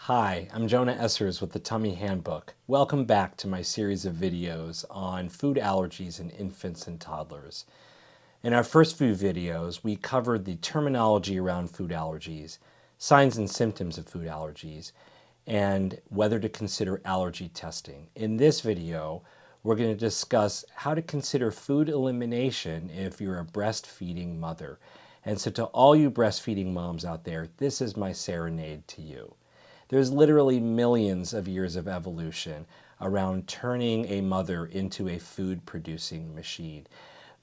Hi, I'm Jonah Essers with the Tummy Handbook. Welcome back to my series of videos on food allergies in infants and toddlers. In our first few videos, we covered the terminology around food allergies, signs and symptoms of food allergies, and whether to consider allergy testing. In this video, we're going to discuss how to consider food elimination if you're a breastfeeding mother. And so to all you breastfeeding moms out there, this is my serenade to you. There's literally millions of years of evolution around turning a mother into a food-producing machine.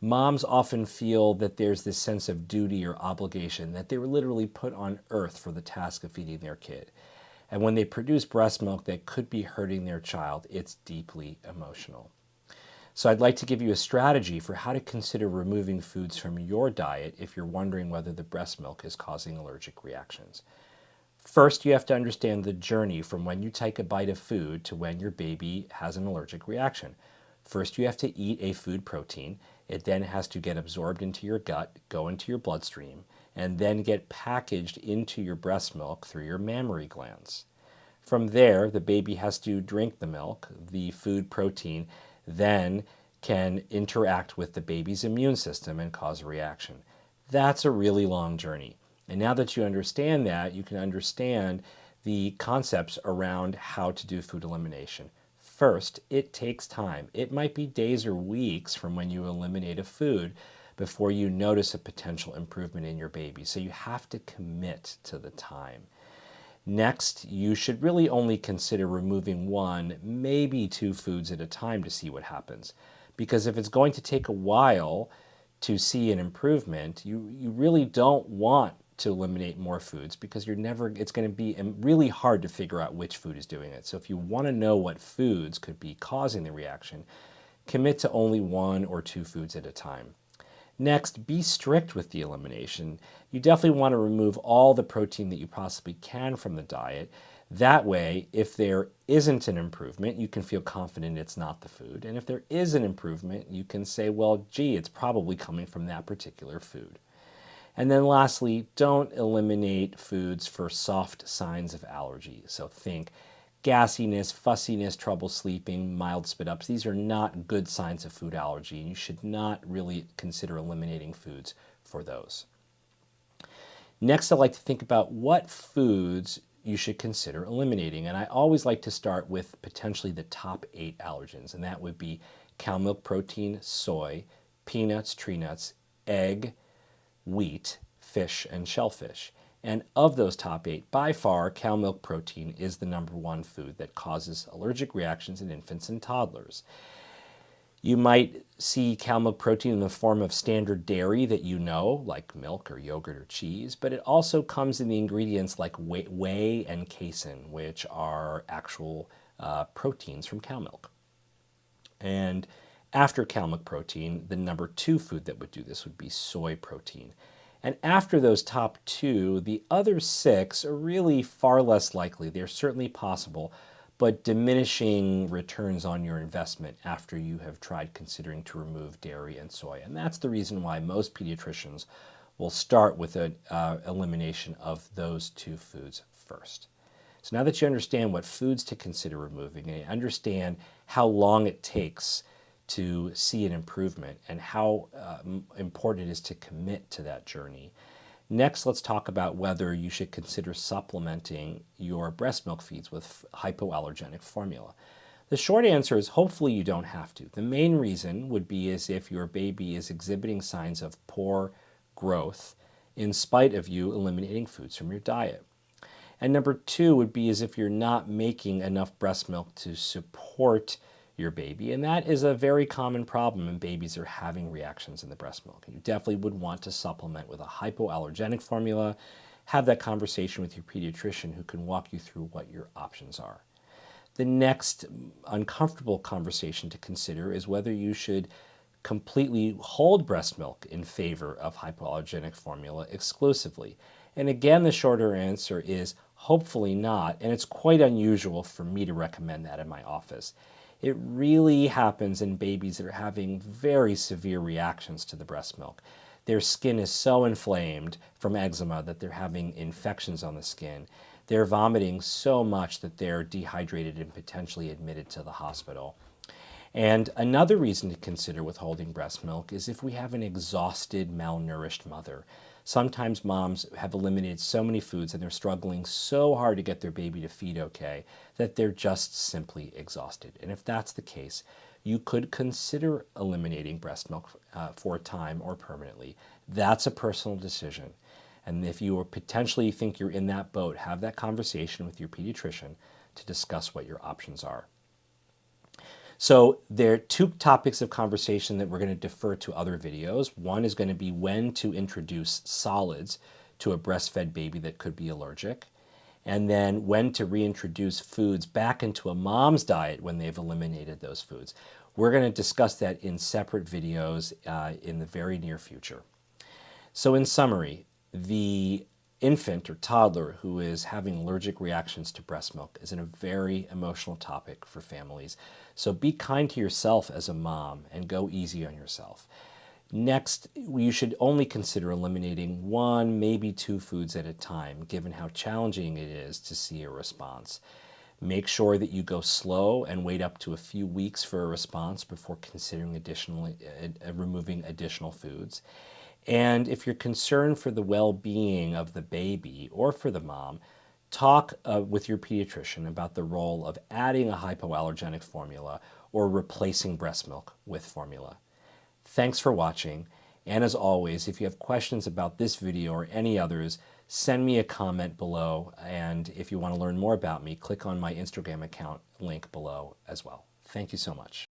Moms often feel that there's this sense of duty or obligation, that they were literally put on earth for the task of feeding their kid. And when they produce breast milk that could be hurting their child, it's deeply emotional. So I'd like to give you a strategy for how to consider removing foods from your diet if you're wondering whether the breast milk is causing allergic reactions. First, you have to understand the journey from when you take a bite of food to when your baby has an allergic reaction. First, you have to eat a food protein. It then has to get absorbed into your gut, go into your bloodstream, and then get packaged into your breast milk through your mammary glands. From there, the baby has to drink the milk. The food protein then can interact with the baby's immune system and cause a reaction. That's a really long journey. And now that you understand that, you can understand the concepts around how to do food elimination. First, it takes time. It might be days or weeks from when you eliminate a food before you notice a potential improvement in your baby. So you have to commit to the time. Next, you should really only consider removing one, maybe two foods at a time to see what happens. Because if it's going to take a while to see an improvement, you really don't want to eliminate more foods because it's going to be really hard to figure out which food is doing it. So if you want to know what foods could be causing the reaction, commit to only one or two foods at a time. Next, be strict with the elimination. You definitely want to remove all the protein that you possibly can from the diet. That way, if there isn't an improvement, you can feel confident it's not the food. And if there is an improvement, you can say, well, gee, it's probably coming from that particular food. And then lastly, don't eliminate foods for soft signs of allergy. So think gassiness, fussiness, trouble sleeping, mild spit-ups. These are not good signs of food allergy, and you should not really consider eliminating foods for those. Next, I'd like to think about what foods you should consider eliminating. And I always like to start with potentially the top 8 allergens, and that would be cow milk protein, soy, peanuts, tree nuts, egg, wheat, fish, and shellfish. And of those top 8, by far, cow milk protein is the #1 food that causes allergic reactions in infants and toddlers. You might see cow milk protein in the form of standard dairy that you know, like milk or yogurt or cheese, but it also comes in the ingredients like whey and casein, which are actual proteins from cow milk. And after cow milk protein, the #2 food that would do this would be soy protein. And after those top 2, the other 6 are really far less likely. They're certainly possible, but diminishing returns on your investment after you have tried considering to remove dairy and soy. And that's the reason why most pediatricians will start with an elimination of those 2 foods first. So now that you understand what foods to consider removing and you understand how long it takes to see an improvement and how important it is to commit to that journey. Next, let's talk about whether you should consider supplementing your breast milk feeds with hypoallergenic formula. The short answer is hopefully you don't have to. The main reason would be as if your baby is exhibiting signs of poor growth in spite of you eliminating foods from your diet. And #2 would be as if you're not making enough breast milk to support your baby. And that is a very common problem when babies are having reactions in the breast milk. You definitely would want to supplement with a hypoallergenic formula. Have that conversation with your pediatrician who can walk you through what your options are. The next uncomfortable conversation to consider is whether you should completely hold breast milk in favor of hypoallergenic formula exclusively. And again, the shorter answer is hopefully not, and it's quite unusual for me to recommend that in my office. It really happens in babies that are having very severe reactions to the breast milk. Their skin is so inflamed from eczema that they're having infections on the skin they're vomiting so much that they're dehydrated and potentially admitted to the hospital. And another reason to consider withholding breast milk is if we have an exhausted, malnourished mother. Sometimes moms have eliminated so many foods and they're struggling so hard to get their baby to feed okay that they're just simply exhausted. And if that's the case, you could consider eliminating breast milk for a time or permanently. That's a personal decision. And if you potentially think you're in that boat, have that conversation with your pediatrician to discuss what your options are. So there are two topics of conversation that we're going to defer to other videos. One is going to be when to introduce solids to a breastfed baby that could be allergic, and then when to reintroduce foods back into a mom's diet when they've eliminated those foods. We're going to discuss that in separate videos in the very near future. So in summary, the infant or toddler who is having allergic reactions to breast milk is a very emotional topic for families. So be kind to yourself as a mom and go easy on yourself. Next, you should only consider eliminating 1, maybe 2 foods at a time, given how challenging it is to see a response. Make sure that you go slow and wait up to a few weeks for a response before considering removing additional foods. And if you're concerned for the well-being of the baby or for the mom, talk with your pediatrician about the role of adding a hypoallergenic formula or replacing breast milk with formula. Thanks for watching. And as always, if you have questions about this video or any others, send me a comment below. And if you want to learn more about me, click on my Instagram account link below as well. Thank you so much.